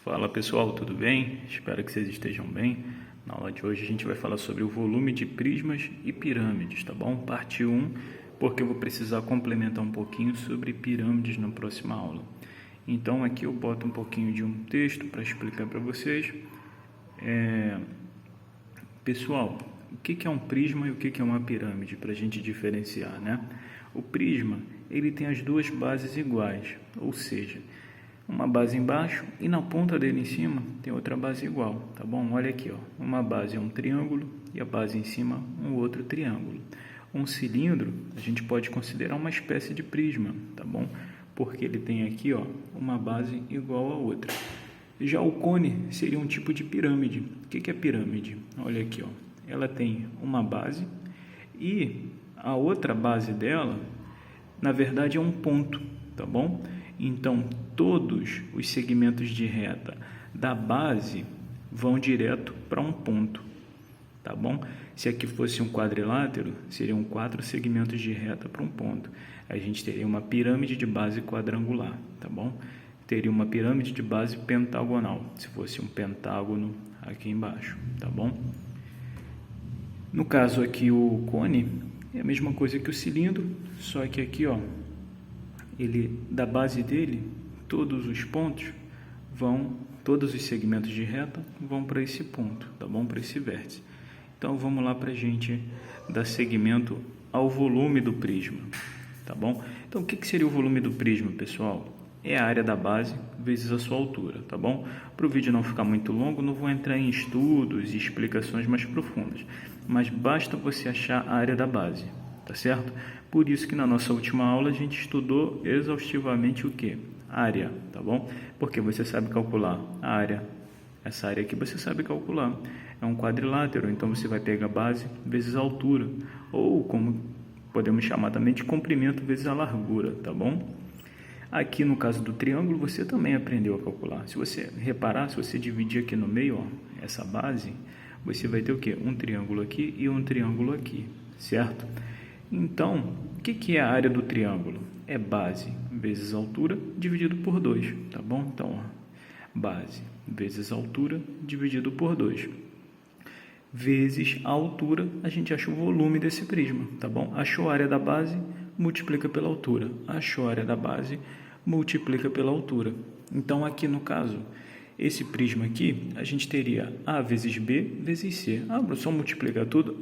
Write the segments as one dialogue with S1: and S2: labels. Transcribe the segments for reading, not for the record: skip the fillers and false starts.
S1: Fala pessoal, tudo bem? Espero que vocês estejam bem. Na aula de hoje a gente vai falar sobre o volume de prismas e pirâmides, tá bom? Parte 1, porque eu vou precisar complementar um pouquinho sobre pirâmides na próxima aula. Então aqui eu boto um pouquinho de um texto para explicar para vocês. Pessoal, o que é um prisma e o que é uma pirâmide, para a gente diferenciar, né? O prisma, ele tem as duas bases iguais, ou seja, uma base embaixo e na ponta dele em cima tem outra base igual, tá bom? Olha aqui, ó, uma base é um triângulo e a base em cima um outro triângulo. Um cilindro a gente pode considerar uma espécie de prisma, tá bom? Porque ele tem aqui, ó, uma base igual a outra. Já o cone seria um tipo de pirâmide. O que é pirâmide? Olha aqui, ó, ela tem uma base e a outra base dela, na verdade, é um ponto, tá bom? Então, todos os segmentos de reta da base vão direto para um ponto, tá bom? Se aqui fosse um quadrilátero, seriam 4 segmentos de reta para um ponto. A gente teria uma pirâmide de base quadrangular, tá bom? Teria uma pirâmide de base pentagonal, se fosse um pentágono aqui embaixo, tá bom? No caso aqui, o cone é a mesma coisa que o cilindro, só que aqui, ó, ele, da base dele, todos os pontos todos os segmentos de reta vão para esse ponto, tá bom? Para esse vértice. Então, vamos lá para a gente dar seguimento ao volume do prisma, tá bom? Então, o que seria o volume do prisma, pessoal? É a área da base vezes a sua altura, tá bom? Para o vídeo não ficar muito longo, não vou entrar em estudos e explicações mais profundas, mas basta você achar a área da base, tá certo? Por isso que na nossa última aula a gente estudou exaustivamente o que? Área, tá bom? Porque você sabe calcular a área. Essa área aqui você sabe calcular. É um quadrilátero, então você vai pegar a base vezes a altura, ou como podemos chamar também de comprimento vezes a largura, tá bom? Aqui no caso do triângulo você também aprendeu a calcular. Se você reparar, se você dividir aqui no meio, ó, essa base, você vai ter o que? Um triângulo aqui e um triângulo aqui, certo? Então, o que é a área do triângulo? É base vezes altura dividido por 2, tá bom? Então, ó, base vezes altura dividido por 2. Vezes a altura, a gente acha o volume desse prisma, tá bom? Achou a área da base, multiplica pela altura. Achou a área da base, multiplica pela altura. Então, aqui no caso, esse prisma aqui, a gente teria A vezes B vezes C. Ah, só multiplicar tudo?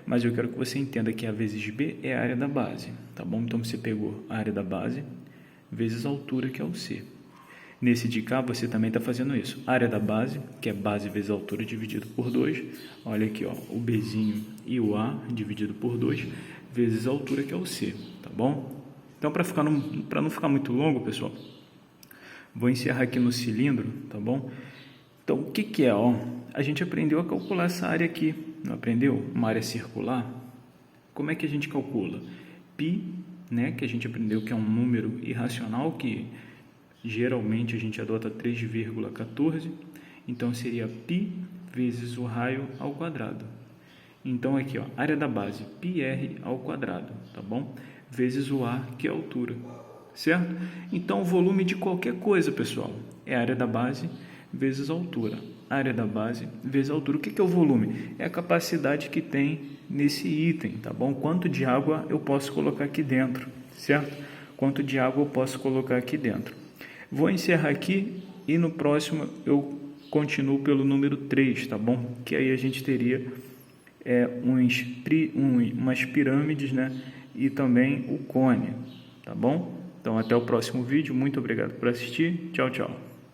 S1: Mas eu quero que você entenda que A vezes B é a área da base, tá bom? Então, você pegou a área da base vezes a altura, que é o C. Nesse de cá, você também está fazendo isso. A área da base, que é base vezes a altura, dividido por 2. Olha aqui, ó, o Bzinho e o A, dividido por 2, vezes a altura, que é o C, tá bom? Então, para não ficar muito longo, pessoal, vou encerrar aqui no cilindro, tá bom? Então, o que é, ó? A gente aprendeu a calcular essa área aqui, não aprendeu? Uma área circular. Como é que a gente calcula? Π, né, que a gente aprendeu que é um número irracional, que geralmente a gente adota 3,14, então seria π vezes o raio ao quadrado. Então aqui, ó, área da base, πr ao quadrado, tá bom? Vezes o A, que é a altura, certo? Então o volume de qualquer coisa, pessoal, é a área da base vezes a altura. Área da base vezes a altura. O que é o volume? É a capacidade que tem nesse item, tá bom? Quanto de água eu posso colocar aqui dentro, certo? Quanto de água eu posso colocar aqui dentro. Vou encerrar aqui e no próximo eu continuo pelo número 3, tá bom? Que aí a gente teria umas pirâmides, né? E também o cone, tá bom? Então até o próximo vídeo. Muito obrigado por assistir. Tchau, tchau.